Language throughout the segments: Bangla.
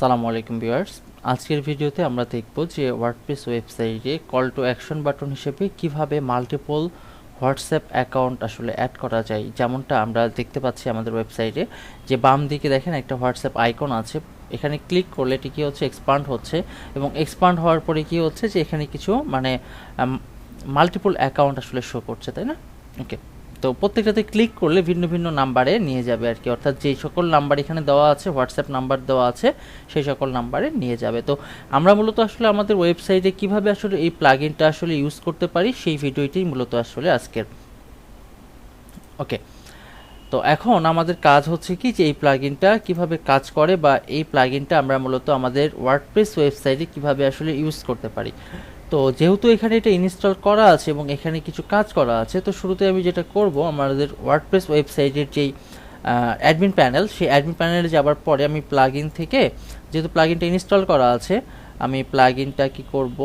আসসালামু আলাইকুম ভিউয়ার্স, আজকের ভিডিওতে আমরা দেখব যে ওয়ার্ডপ্রেস ওয়েবসাইটে কল টু অ্যাকশন বাটন হিসেবে কিভাবে মাল্টিপল হোয়াটসঅ্যাপ অ্যাকাউন্ট আসলে অ্যাড করা যায়। যেমনটা আমরা দেখতে পাচ্ছি আমাদের ওয়েবসাইটে যে বাম দিকে দেখেন একটা হোয়াটসঅ্যাপ আইকন আছে, এখানে ক্লিক করলে এটি কি হচ্ছে এক্সপান্ড হচ্ছে এবং এক্সপান্ড হওয়ার পরে কি হচ্ছে যে এখানে কিছু মাল্টিপল অ্যাকাউন্ট আসলে শো করছে, তাই না? ওকে, তো প্রত্যেকটাতে ক্লিক করলে ভিন্ন ভিন্ন নাম্বারে নিয়ে যাবে আর কি, অর্থাৎ যেই সকল নাম্বার এখানে দেওয়া আছে, হোয়াটসঅ্যাপ নাম্বার দেওয়া আছে, সেই সকল নাম্বারে নিয়ে যাবে। তো আমরা মূলত আসলে আমাদের ওয়েবসাইটে কিভাবে আসলে এই প্লাগইনটা আসলে ইউজ করতে পারি সেই ভিডিওটাই মূলত আসলে আজকের। ওকে, তো এখন আমাদের কাজ হচ্ছে কি যে এই প্লাগইনটা কিভাবে কাজ করে বা এই প্লাগইনটা আমরা মূলত আমাদের ওয়ার্ডপ্রেস ওয়েবসাইটে কিভাবে আসলে ইউজ করতে পারি। তো যেহেতু এখানে এটা ইনস্টল করা আছে এবং এখানে কিছু কাজ করা আছে, তো শুরুতে আমি যেটা করব, আমাদের ওয়ার্ডপ্রেস ওয়েবসাইটের যেই অ্যাডমিন প্যানেল, সেই অ্যাডমিন প্যানেলে যাওয়ার পরে আমি প্লাগইন থেকে, যেহেতু প্লাগইনটা ইনস্টল করা আছে, আমি প্লাগইনটা কি করব,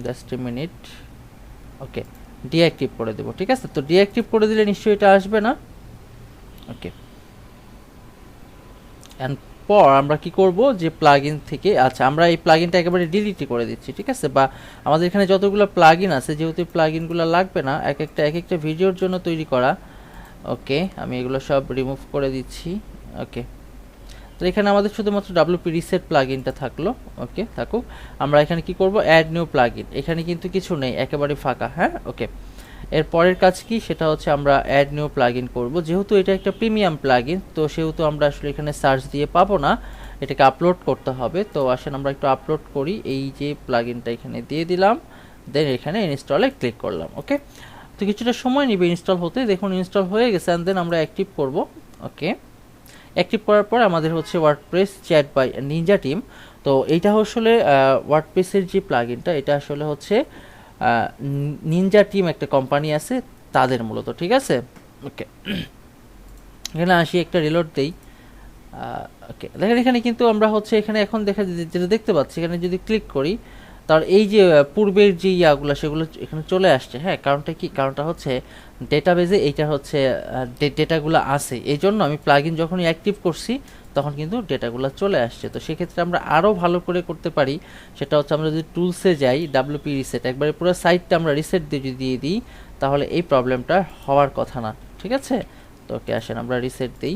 just a minute, okay, deactive করে দেবো। ঠিক আছে, তো ডিঅ্যাক্টিভ করে দিলে নিশ্চয়ই এটা আসবে না। ওকে, অ্যান্ড পর আমরা কি করব যে প্লাগইন থেকে, আচ্ছা আমরা এই প্লাগইনটা একেবারে ডিলিটই করে দিচ্ছি। ঠিক আছে, বা আমাদের এখানে যতগুলো প্লাগইন আছে, যেহেতু প্লাগইনগুলো লাগবে না, এক একটা ভিডিওর জন্য তৈরি করা। ওকে, আমি এগুলো সব রিমুভ করে দিচ্ছি। ওকে, তো এখানে আমাদের শুধুমাত্র WP রিসেট প্লাগইনটা থাকলো। ওকে, থাকুক। আমরা এখানে কি করব, অ্যাড নিউ প্লাগইন, এখানে কিন্তু কিছু নেই, একেবারে ফাঁকা। হ্যাঁ, ওকে, এর পরের কাজ কি, সেটা হচ্ছে আমরা অ্যাড নিউ প্লাগইন করব। যেহেতু এটা একটা প্রিমিয়াম প্লাগইন, তো সেহেতু আমরা আসলে এখানে সার্চ দিয়ে পাবো না, এটাকে আপলোড করতে হবে। তো আসেন আমরা একটু আপলোড করি। এই যে প্লাগইনটা এখানে দিয়ে দিলাম, দেন এখানে ইনস্টলে ক্লিক করলাম। ওকে, তো কিছুটা সময় নিবে ইনস্টল হতে। দেখুন ইনস্টল হয়ে গেছে, অ্যান্ড দেন আমরা অ্যাক্টিভ করব। ওকে, অ্যাক্টিভ করার পর আমাদের হচ্ছে WordPress chat by ninja team. তো এইটা আসলে ওয়ার্ডপ্রেসের যে প্লাগইনটা, এটা আসলে হচ্ছে নিনজা টিম একটা কোম্পানি আছে তাদের মূলত। ঠিক আছে, ওকে, এখানে আসি, একটা রিলোড দেই। ওকে, দেখেন এখানে কিন্তু আমরা হচ্ছে এখানে এখন যেটা দেখতে পাচ্ছি, এখানে যদি ক্লিক করি, তার এই যে পূর্বের যে ইয়াগুলো সেগুলো এখানে চলে আসছে। হ্যাঁ, কারণটা কি, কারণটা হচ্ছে ডেটাবেজে এইটা হচ্ছে ডেটাগুলো আছে, এই জন্য আমি প্লাগইন যখনই অ্যাক্টিভ করছি তখন কিন্তু ডেটাগুলো চলে আসছে। তো সেক্ষেত্রে আমরা আরও ভালো করে করতে পারি, সেটা হচ্ছে আমরা যদি টুলসে যাই, WP রিসেট, একবারে পুরো সাইটটা আমরা রিসেট দিয়ে দিই, তাহলে এই প্রবলেমটা হওয়ার কথা না। ঠিক আছে, তো ওকে, আসেন আমরা রিসেট দিই।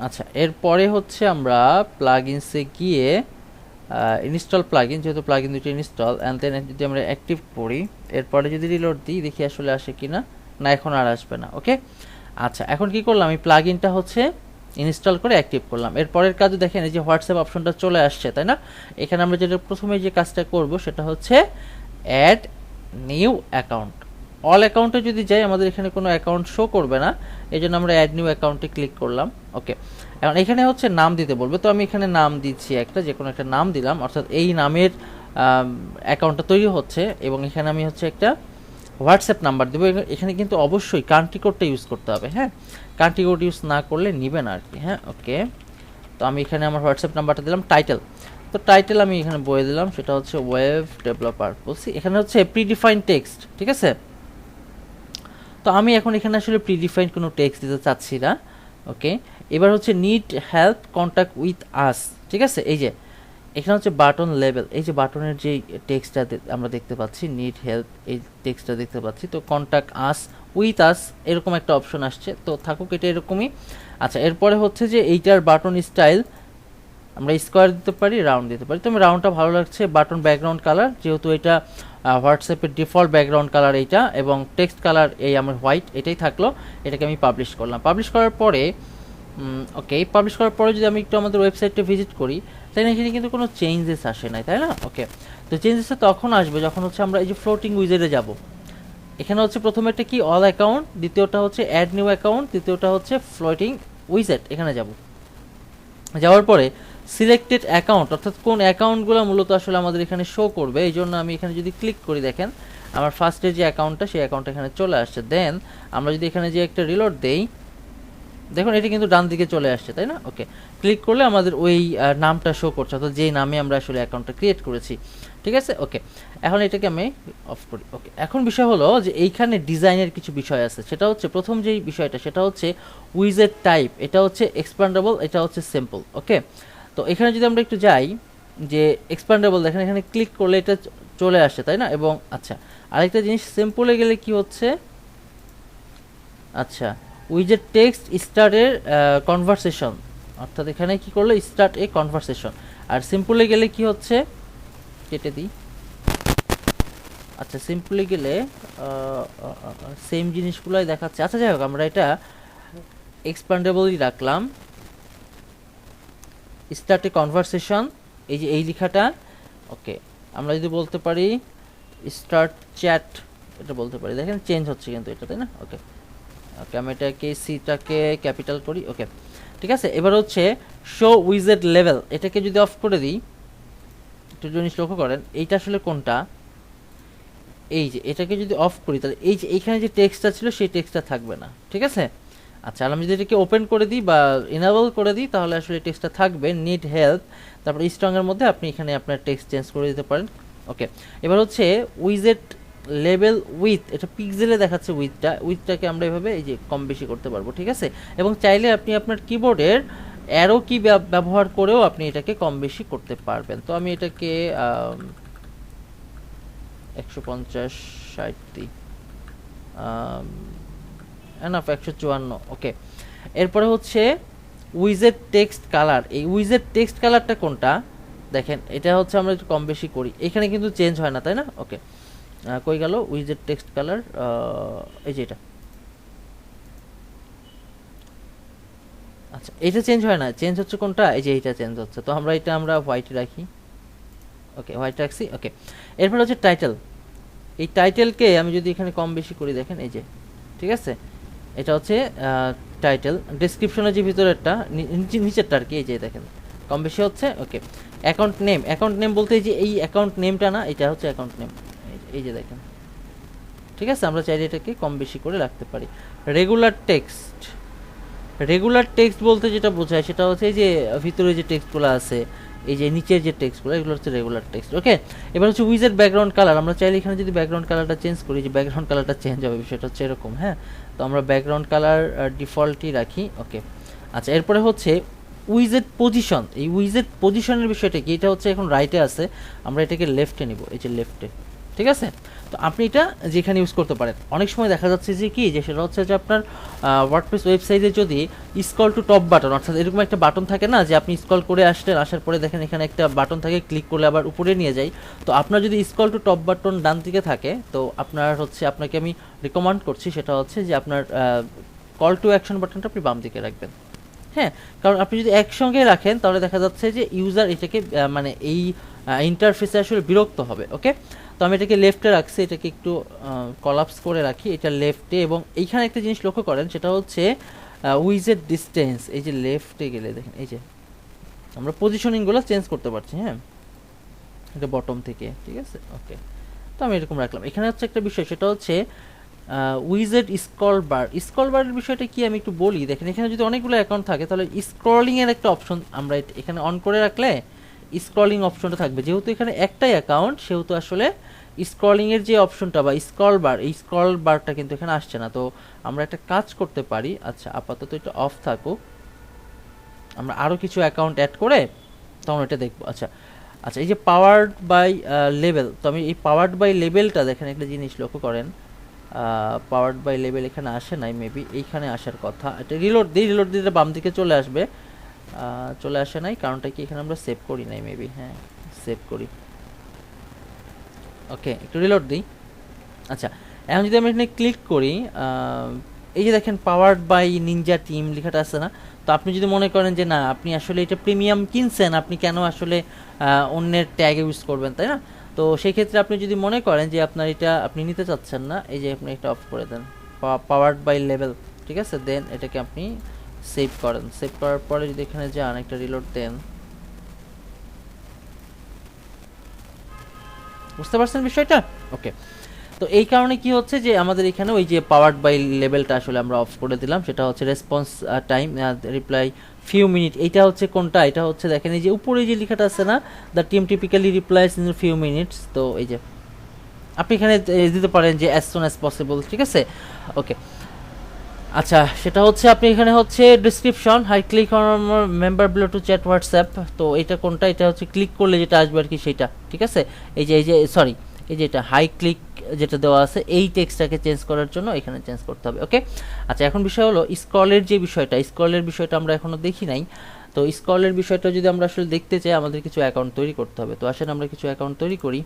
আচ্ছা, এরপরে হচ্ছে আমরা প্লাগইনসে গিয়ে ইনস্টল প্লাগইন, যেহেতু প্লাগইন দুটো ইনস্টল, অ্যান্ড দেন যদি আমরা অ্যাক্টিভ করি, এরপরে যদি রিলোড দিই, দেখি আসলে আসে কিনা। না, এখন আর আসবে না। ওকে, আচ্ছা, এখন কি করলাম, আমি প্লাগইনটা হচ্ছে ইনস্টল করে অ্যাক্টিভ করলাম। এরপরের কাজে দেখেন এই যে হোয়াটসঅ্যাপ অপশনটা চলে আসছে, তাই না? এখানে আমরা যেটা প্রথমে যে কাজটা করব সেটা হচ্ছে অ্যাড নিউ অ্যাকাউন্ট। অল অ্যাকাউন্টে যদি যাই, আমাদের এখানে কোনো অ্যাকাউন্ট শো করবে না, এই জন্য আমরা অ্যাড নিউ অ্যাকাউন্টে ক্লিক করলাম। ওকে, এখন এখানে হচ্ছে নাম দিতে বলবে, তো আমি এখানে নাম দিচ্ছি একটা, যে কোনো একটা নাম দিলাম, অর্থাৎ এই নামের অ্যাকাউন্টটা তৈরি হচ্ছে, এবং এখানে আমি হচ্ছে একটা হোয়াটসঅ্যাপ নাম্বার দেবো। এখানে কিন্তু অবশ্যই কান্ট্রি কোডটা ইউজ করতে হবে। হ্যাঁ, কান্ট্রি কোড ইউজ না করলে নিবে না আর কি। হ্যাঁ, ওকে, তো আমি এখানে আমার হোয়াটসঅ্যাপ নাম্বারটা দিলাম। টাইটেল, তো টাইটেল আমি এখানে বলে দিলাম, সেটা হচ্ছে ওয়েব ডেভেলপার বলছি। এখানে হচ্ছে প্রিডিফাইন্ড টেক্সট। ঠিক আছে, তো আমি এখন এখানে আসলে প্রিডিফাইন্ড কোনো টেক্সট দিতে চাচ্ছি না। ওকে, এবার হচ্ছে need help contact with us. ঠিক আছে, এই যে এখানে হচ্ছে বাটন লেভেল, এই যে বাটনের যে টেক্সটটা আমরা দেখতে পাচ্ছি, নিড হেল্প, এই টেক্সটটা দেখতে পাচ্ছি। তো কন্ট্যাক্ট আস উইথ আস এরকম একটা অপশন আসছে, তো থাকুক এটা এরকমই। আচ্ছা, এরপরে হচ্ছে যে এইটার বাটন স্টাইল আমরা স্কোয়ার দিতে পারি, রাউন্ড দিতে পারি। তো আমি রাউন্ডটা ভালো লাগছে। বাটন ব্যাকগ্রাউন্ড কালার, যেহেতু এটা হোয়াটসঅ্যাপের ডিফল্ট ব্যাকগ্রাউন্ড কালার এইটা, এবং টেক্সট কালার এই আমার হোয়াইট, এটাই থাকলো। এটাকে আমি পাবলিশ করলাম। পাবলিশ করার পরে ওকে, পাবলিশ করার পরে যদি আমি একটু আমাদের ওয়েবসাইটটা ভিজিট করি, তাই না, এখানে কিন্তু কোনো চেঞ্জেস আসে নাই, তাই না? ওকে, তো চেঞ্জেসটা তখন আসবে যখন হচ্ছে আমরা এই যে ফ্লোটিং উইজেটে যাব। এখানে হচ্ছে প্রথমেরটা কি, অল অ্যাকাউন্ট, দ্বিতীয়টা হচ্ছে অ্যাড নিউ অ্যাকাউন্ট, তৃতীয়টা হচ্ছে ফ্লোটিং উইজেট। এখানে যাব, যাওয়ার পরে সিলেক্টেড অ্যাকাউন্ট, অর্থাৎ কোন অ্যাকাউন্টগুলো মূলত আসলে আমাদের এখানে শো করবে, এই জন্য আমি এখানে যদি ক্লিক করি, দেখেন আমার ফার্স্টের যে অ্যাকাউন্টটা, সেই অ্যাকাউন্টটা এখানে চলে আসছে। দেন আমরা যদি এখানে যে একটা রিলোড দেই, দেখুন এটা কিন্তু ডান দিকে চলে আসছে, তাই না? ওকে, ক্লিক করলে আমাদের ওই নামটা শো করছে, অর্থাৎ যেই নামে আমরা আসলে অ্যাকাউন্টটা ক্রিয়েট করেছি। ঠিক আছে, ওকে, এখন এটাকে আমি অফ করি। ওকে, এখন বিষয় হলো যে এইখানে ডিজাইনের কিছু বিষয় আছে, সেটা হচ্ছে প্রথম যেই বিষয়টা সেটা হচ্ছে উইজেট টাইপ, এটা হচ্ছে এক্সপ্যান্ডেবল, এটা হচ্ছে সিম্পল। ওকে, তো এখানে যদি আমরা একটু যাই যে এক্সপ্যান্ডেবল, দেখেন এখানে ক্লিক করলে এটা চলে আসে, তাই না? এবং আচ্ছা, আরেকটা জিনিস সিম্পলে গেলে কি হচ্ছে, আচ্ছা উইজেট টেক্সট স্টার্টের কনভারসেশন, অর্থাৎ এখানে কি করলো স্টার্ট এ কনভারসেশন। আর সিম্পলে গেলে কি হচ্ছে, কেটে দিই। আচ্ছা সিম্পলে গেলে সেম জিনিসগুলোই দেখাচ্ছে। আচ্ছা যাই হোক, আমরা এটা এক্সপ্যান্ডেবলই রাখলাম। স্টার্ট এ কনভারসেশন, এই যে এই লেখাটা। ওকে, আমরা যদি বলতে পারি স্টার্ট চ্যাট, এটা বলতে পারি, দেখেন চেঞ্জ হচ্ছে কিন্তু এটা, তাই না? ওকে, ওকে, আমি এটাকে সিটাকে ক্যাপিটাল করি। ওকে, ঠিক আছে, এবার হচ্ছে শো উইজেট লেভেল, এটাকে যদি অফ করে দিই, একটু জিনিস লক্ষ্য করেন এইটা আসলে কোনটা, এই যে এটাকে যদি অফ করি তাহলে এই যে এইখানে যে টেক্সটটা ছিল সেই টেক্সটটা থাকবে না। ঠিক আছে, আচ্ছা আমি যদি এটাকে ওপেন করে দিই বা ইনেবল করে দিই তাহলে আসলে টেক্সটটা থাকবে। নিড হেল্প, তারপর স্ট্রং এর মধ্যে আপনি এখানে আপনার টেক্সট চেঞ্জ করে দিতে পারেন। ওকে, এবার হচ্ছে উইজেট লেভেল উইথ, এটা পিক্সেলে দেখাচ্ছে উইথটাকে আমরা এভাবে এই যে কম বেশি করতে পারবো। ঠিক আছে, এবং চাইলে আপনি আপনার কিবোর্ডের অ্যারো কি ব্যবহার করেও আপনি এটাকে কম বেশি করতে পারবেন। তো আমি এটাকে 150 60 দিই, এনাফ 154। ওকে, এরপরে হচ্ছে উইজেট টেক্সট কালার, এই উইজেট টেক্সট কালারটা কোনটা দেখেন, এটা হচ্ছে আমরা একটু কম বেশি করি, এখানে কিন্তু চেঞ্জ হয় না, তাই না? ওকে, কই গেল উইজেট টেক্সট কালার, এই যে এটা। আচ্ছা এটা চেঞ্জ হয় না, চেঞ্জ হচ্ছে কোনটা, এই যে এইটা চেঞ্জ হচ্ছে, তো আমরা হোয়াইট রাখি। ওকে, হোয়াইট রাখছি। ওকে, এরপর হচ্ছে টাইটেল, এই টাইটেলকে আমি যদি এখানে কম বেশি করি, দেখেন এই যে, ঠিক আছে, এটা হচ্ছে টাইটেল। ডেসক্রিপশনের যে ভিতরেরটা নিচেরটা আর কি, এই যে দেখেন কম বেশি হচ্ছে। ওকে, অ্যাকাউন্ট নেম বলতে এই যে এই অ্যাকাউন্ট নেমটা না, এটা হচ্ছে অ্যাকাউন্ট নেম, এই যে দেখেন। ঠিক আছে, আমরা চাইলে এটাকে কম বেশি করে রাখতে পারি। রেগুলার টেক্সট বলতে যেটা বোঝায় সেটা হচ্ছে এই যে ভিতরে যে টেক্সটগুলো আছে, এই যে নিচের যে টেক্সটগুলো, এগুলো হচ্ছে রেগুলার টেক্সট। ওকে, এবার হচ্ছে উইজেট ব্যাকগ্রাউন্ড কালার, আমরা চাইলে এখানে যদি ব্যাকগ্রাউন্ড কালারটা চেঞ্জ করি, যে ব্যাকগ্রাউন্ড কালারটা চেঞ্জ হবে, বিষয়টা হচ্ছে এরকম। হ্যাঁ, তো আমরা ব্যাকগ্রাউন্ড কালার ডিফল্টই রাখি। ওকে, আচ্ছা এরপরে হচ্ছে উইজেট পজিশন, এই উইজেট পজিশনের বিষয়টা কি, এটা হচ্ছে এখন রাইটে আছে, আমরা এটাকে লেফটে নিব, এই যে লেফটে। ঠিক আছে, তো আপনি এটা যেখানে ইউজ করতে পারেন। অনেক সময় দেখা যাচ্ছে যে কি, যে সেটা হচ্ছে যে আপনার ওয়ার্ডপ্রেস ওয়েবসাইটে যদি স্ক্রল টু টপ বাটন, অর্থাৎ এরকম একটা বাটন থাকে না, যে আপনি স্ক্রল করে আসলেন, আসার পরে দেখেন এখানে একটা বাটন থাকে, ক্লিক করলে আবার উপরে নিয়ে যায়। তো আপনার যদি স্ক্রল টু টপ বাটন ডান দিকে থাকে, তো আপনার হচ্ছে আপনাকে আমি রিকমেন্ড করছি সেটা হচ্ছে যে আপনার কল টু অ্যাকশন বাটনটা আপনি বাম দিকে রাখবেন। হ্যাঁ, কারণ আপনি যদি একসঙ্গে রাখেন তাহলে দেখা যাচ্ছে যে ইউজার এটাকে মানে এই ইন্টারফেসে আসলে বিরক্ত হবে। ওকে, তো আমি এটাকে লেফটে রাখছি, এটাকে একটু কলাপস করে রাখি, এটা লেফটে। এবং এইখানে একটা জিনিস লক্ষ্য করেন, সেটা হচ্ছে উইজেট ডিস্টেন্স, এই যে লেফটে গেলে দেখেন এই যে আমরা পজিশনিংগুলো চেঞ্জ করতে পারছি। হ্যাঁ, এটা বটম থেকে। ঠিক আছে, ওকে, তো আমি এরকম রাখলাম। এখানে হচ্ছে একটা বিষয়, সেটা হচ্ছে উইজেট স্ক্রল বারের বিষয়টা কি আমি একটু বলি। দেখেন এখানে যদি অনেকগুলো অ্যাকাউন্ট থাকে তাহলে স্ক্রলিং এর একটা অপশন আমরা এখানে অন করে রাখলে স্ক্রলিং অপশনটা থাকবে। যেহেতু এখানে একটাই অ্যাকাউন্ট, সেহেতু আসলে স্ক্রলিং এর যে অপশনটা বা স্ক্রল বার, এই স্ক্রল বারটা কিন্তু এখানে আসছে না। তো আমরা একটা কাজ করতে পারি, আচ্ছা আপাতত এটা অফ থাকুক, আমরা আরও কিছু অ্যাকাউন্ট অ্যাড করে তখন এটা দেখবো। আচ্ছা আচ্ছা, এই যে পাওয়ার্ড বাই লেভেল, তো আমি এই পাওয়ার্ড বাই লেভেলটা দেখেন একটা জিনিস লক্ষ্য করেন, পাওয়ার্ড বাই লেভেল এখানে আসে নাই, মেবি এইখানে আসার কথা। এটা রিলোড দিলে বাম দিকে চলে আসবে, চলে আসে নাই, কারণটা কি এখানে আমরা সেভ করি নাই মেবি। হ্যাঁ, সেভ করি। ওকে, একটু রিলোড দিই। আচ্ছা, এখন যদি আমি এখানে ক্লিক করি, এই যে দেখেন পাওয়ার্ড বাই নিনজা টিম লেখাটা আছে না, তো আপনি যদি মনে করেন যে না আপনি আসলে এটা প্রিমিয়াম কিনছেন, আপনি কেন আসলে অন্যের ট্যাগ ইউজ করবেন, তাই না? তো সেই ক্ষেত্রে আপনি যদি মনে করেন যে আপনার এটা আপনি নিতে চাচ্ছেন না, এই যে আপনি এটা অফ করে দেন, পাওয়ার্ড বাই লেভেল। ঠিক আছে, দেন এটাকে আপনি সেভ করেন। সেভ করার পরে যদি এখানে যান, একটা রিলোড দেন, বুঝতে পারছেন বিষয়টা? ওকে, তো এই কারণে কি হচ্ছে যে আমাদের এখানে ওই যে পাওয়ার্ড বাই লেভেলটা আসলে আমরা অফ করে দিলাম, সেটা হচ্ছে response time reply few minute. এইটা হচ্ছে কোনটা, এটা হচ্ছে দেখেন এই যে উপরে যে লেখাটা আছে না, the team typically replies in few minutes, তো এই যে আপনি এখানে দিতে পারেন যে অ্যাজ সুন অ্যাজ পসিবল, ঠিক আছে। ওকে, আচ্ছা সেটা হচ্ছে আপনি এখানে হচ্ছে description hi click on member below to chat WhatsApp, তো এটা কোনটা, এটা হচ্ছে ক্লিক করলে যেটা আসবে আর কি সেটা, ঠিক আছে। এই যে সরি, এই যে এটা হাই ক্লিক যেটা দেওয়া আছে এই টেক্সটটাকে চেঞ্জ করার জন্য এখানে চেঞ্জ করতে হবে। ওকে, আচ্ছা এখন বিষয় হলো স্ক্রলের যে বিষয়টা, স্ক্রলের বিষয়টা আমরা এখনো দেখি নাই। তো স্ক্রলের বিষয়টা যদি আমরা আসলে দেখতে চাই আমাদের কিছু অ্যাকাউন্ট তৈরি করতে হবে। তো আসেন আমরা কিছু অ্যাকাউন্ট তৈরি করি।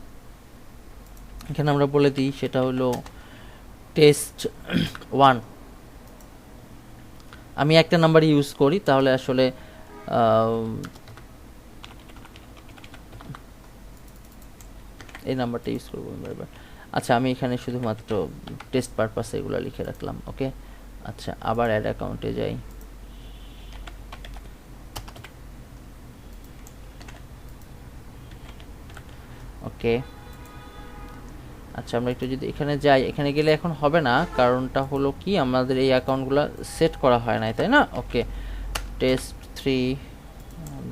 এখানে আমরা বলে দিই সেটা হলো টেস্ট 1, আমি একটা নাম্বার ইউজ করি তাহলে আসলে এই নাম্বারটা ইউজ করবো বারবার। আচ্ছা আমি এখানে শুধুমাত্র টেস্ট পারপাসে এগুলো লিখে রাখলাম। ওকে, আচ্ছা আবার অ্যাড অ্যাকাউন্টে যাই। ওকে, আচ্ছা আমরা একটু যদি এখানে যাই, এখানে গেলে এখন হবে না, কারণটা হলো কি আমাদের এই অ্যাকাউন্টগুলো সেট করা হয় নাই, তাই না। ওকে, টেস্ট 3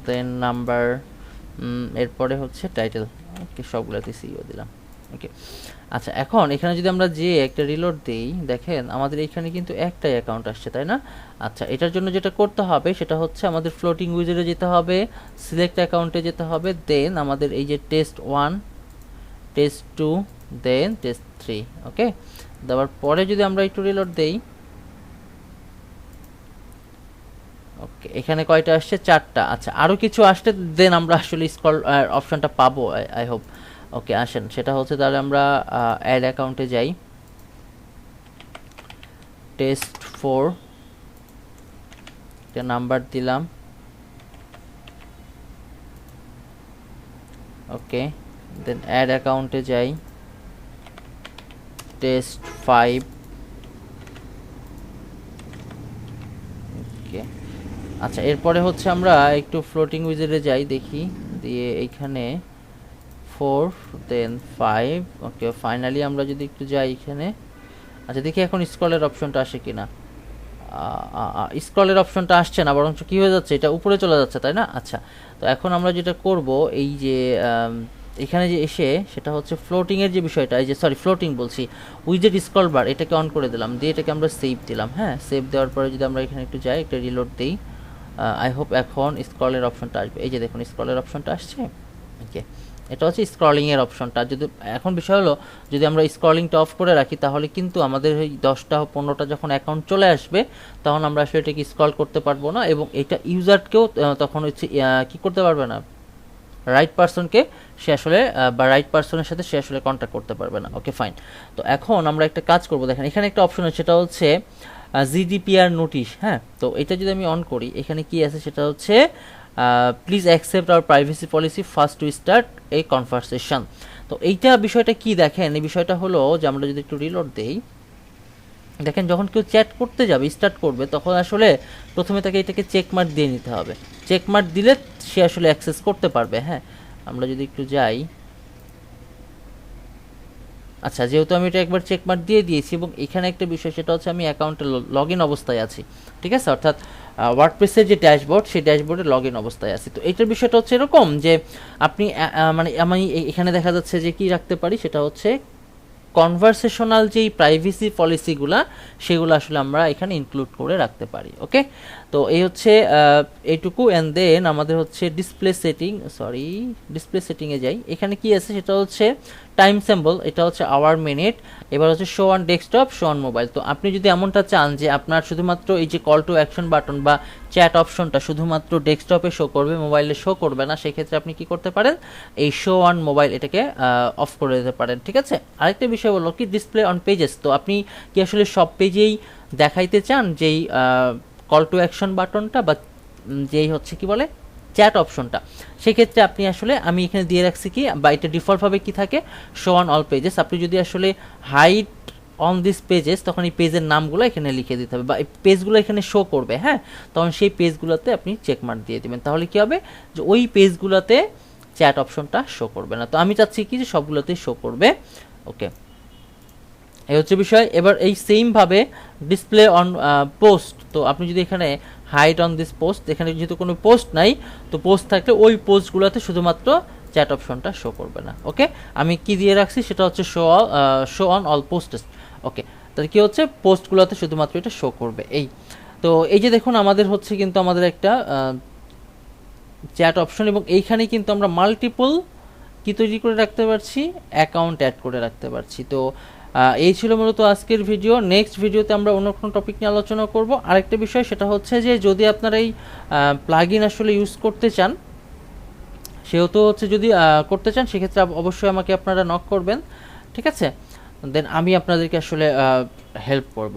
দেন নাম্বার, এরপরে হচ্ছে টাইটেল। ওকে, সবগুলোতে সিও দিলাম। ওকে, আচ্ছা এখন এখানে যদি আমরা যে একটা রিলোড দিই, দেখেন আমাদের এখানে কিন্তু একটাই অ্যাকাউন্ট আসছে, তাই না। আচ্ছা এটার জন্য যেটা করতে হবে সেটা হচ্ছে আমাদের ফ্লোটিং উইজারে যেতে হবে, সিলেক্ট অ্যাকাউন্টে যেতে হবে, দেন আমাদের এই যে টেস্ট 1 টেস্ট 2 দেন টেস্ট 3। ওকে, দেওয়ার পরে যদি আমরা একটু রিলোড দেই, ওকে এখানে কয়টা আসছে, 4টা। আচ্ছা আরও কিছু আসতে দেন আমরা আসলে স্ক্রল অপশনটা পাবো, আই হোপ। ওকে আসেন, সেটা হচ্ছে তাহলে আমরা অ্যাড অ্যাকাউন্টে যাই, টেস্ট 4 একটা নাম্বার দিলাম। ওকে, দেন অ্যাড অ্যাকাউন্টে যাই, টেস্ট 5। ওকে, আচ্ছা এরপরে হচ্ছে আমরা একটু ফ্লোটিং উইজারে যাই দেখি, দিয়ে এইখানে 4 দেন 5। ওকে, ফাইনালি আমরা যদি একটু যাই এখানে, আচ্ছা দেখি এখন স্ক্রলের অপশনটা আসে কিনা। স্ক্রলের অপশনটা আসছে না, বরঞ্চ কি হয়ে যাচ্ছে, এটা উপরে চলে যাচ্ছে, তাই না। আচ্ছা তো এখন আমরা যেটা করব, এই যে এখানে যে এসে সেটা হচ্ছে ফ্লোটিংয়ের যে বিষয়টা, এই যে সরি ফ্লোটিং বলছি, উইজেট স্ক্রল বার এটাকে অন করে দিলাম, দিয়ে এটাকে আমরা সেভ দিলাম। হ্যাঁ, সেভ দেওয়ার পরে যদি আমরা এখানে একটু যাই, একটা রিলোড দিই, আই হোপ এখন স্ক্রলের অপশনটা আসবে। এই যে দেখুন স্ক্রলের অপশনটা আসছে। ওকে, এটা হচ্ছে স্ক্রলিংয়ের অপশনটা। যদি এখন বিষয় হলো যদি আমরা স্ক্রলিংটা অফ করে রাখি তাহলে কিন্তু আমাদের ওই 10টা 15টা যখন অ্যাকাউন্ট চলে আসবে তখন আমরা আসলে এটাকে স্ক্রল করতে পারবো না, এবং এটা ইউজারকেও তখন হচ্ছে কি করতে পারবে না, রাইট পারসনকে সে আসলে বা রাইট পারসনের সাথে সে আসলে কন্ট্যাক্ট করতে পারবে না। ওকে ফাইন, তো এখন আমরা একটা কাজ করব, দেখেন এখানে একটা অপশন আছে সেটা হচ্ছে জিডিপিআর নোটিশ। হ্যাঁ, তো এটা যদি আমি অন করি, এখানে কি আছে সেটা হচ্ছে please accept our privacy policy first to start a conversation. তো এইটা বিষয়টা কি, দেখেন এই বিষয়টা হলো যে আমরা যদি একটু রিলোড দেই, দেখেন যখন কেউ চ্যাট করতে যাবে স্টার্ট করবে তখন আসলে প্রথমে তাকে এটাকে চেকমার্ক দিয়ে নিতে হবে, চেকমার্ক দিলে সে আসলে অ্যাক্সেস করতে পারবে। হ্যাঁ, আমরা যদি একটু যাই, আচ্ছা যেহেতু আমি এটা একবার চেকমার্ক দিয়ে দিয়েছি, এবং এখানে একটা বিষয় সেটা হচ্ছে আমি অ্যাকাউন্টে লগ ইন অবস্থায় আছি, ঠিক আছে, অর্থাৎ ওয়ার্ডপ্রেসের যে ড্যাশবোর্ড সেই ড্যাশবোর্ডে লগ ইন অবস্থায় আছি। তো এইটার বিষয়টা হচ্ছে এরকম যে আপনি মানে আমি এখানে দেখা যাচ্ছে যে কি রাখতে পারি সেটা হচ্ছে কনভারসেশনাল যেই প্রাইভেসি পলিসিগুলা সেগুলো আসলে আমরা এখানে ইনক্লুড করে রাখতে পারি। ওকে, তো এই হচ্ছে এইটুকু, অ্যান্ড দেন আমাদের হচ্ছে ডিসপ্লে সেটিং, সরি ডিসপ্লে সেটিংয়ে যাই, এখানে কি আছে সেটা হচ্ছে টাইম সিম্বল, এটা হচ্ছে আওয়ার মিনিট, এবার হচ্ছে show on desktop show on mobile. তো আপনি যদি এমনটা চান যে আপনার শুধুমাত্র এই যে কল টু অ্যাকশন বাটন বা চ্যাট অপশনটা শুধুমাত্র ডেস্কটপে শো করবে, মোবাইলে শো করবে না, সেক্ষেত্রে আপনি কি করতে পারেন, এই শো অন মোবাইল এটাকে অফ করে দিতে পারেন। ঠিক আছে, আরেকটা বিষয় হলো কি ডিসপ্লে অন পেজেস, তো আপনি কি আসলে সব পেজেই দেখাইতে চান যেই কল টু অ্যাকশন বাটনটা বা যেই হচ্ছে কি বলে চ্যাট অপশনটা, সেক্ষেত্রে আপনি আসলে আমি এখানে দিয়ে রাখছি কি, বা এটা ডিফল্টভাবে কি থাকে শো অন অল পেজেস। আপনি যদি আসলে হাইড অন দিস পেজেস তখন এই পেজের নামগুলো এখানে লিখে দিতে হবে, বা এই পেজগুলো এখানে শো করবে। হ্যাঁ, তখন সেই পেজগুলোতে আপনি চেকমার্ক দিয়ে দেবেন, তাহলে কি হবে যে ওই পেজগুলোতে চ্যাট অপশনটা শো করবে না। তো আমি চাচ্ছি কি যে সবগুলোতেই শো করবে। ওকে, এই হচ্ছে বিষয়। এবার এই সেম ভাবে ডিসপ্লে অন পোস্ট, তো আপনি যদি এখানে হাইড অন দিস পোস্ট, এখানে যেহেতু কোনো পোস্ট নাই, তো পোস্ট থাকলে ওই পোস্টগুলোতে শুধুমাত্র চ্যাট অপশনটা শো করবে না। ওকে, আমি কি দিয়ে রাখছি সেটা হচ্ছে শো অন অল পোস্টস। ওকে, তাহলে কি হচ্ছে পোস্টগুলোতে শুধুমাত্র এটা শো করবে। এই তো এই যে দেখুন আমাদের হচ্ছে কিন্তু আমাদের একটা চ্যাট অপশন, এবং এইখানে কিন্তু আমরা মাল্টিপল কি তৈরি করে রাখতে পারছি, অ্যাকাউন্ট অ্যাড করে রাখতে পারছি। তো এই ছিল মূলত আজকের ভিডিও। নেক্সট ভিডিওতে আমরা অন্য কোনো টপিক নিয়ে আলোচনা করব। আরেকটা বিষয় সেটা হচ্ছে যে যদি আপনারা এই প্লাগইন আসলে ইউজ করতে চান, সেহেতু হচ্ছে যদি করতে চান সেক্ষেত্রে অবশ্যই আমাকে আপনারা নক করবেন, ঠিক আছে? দেন আমি আপনাদেরকে আসলে হেল্প করব।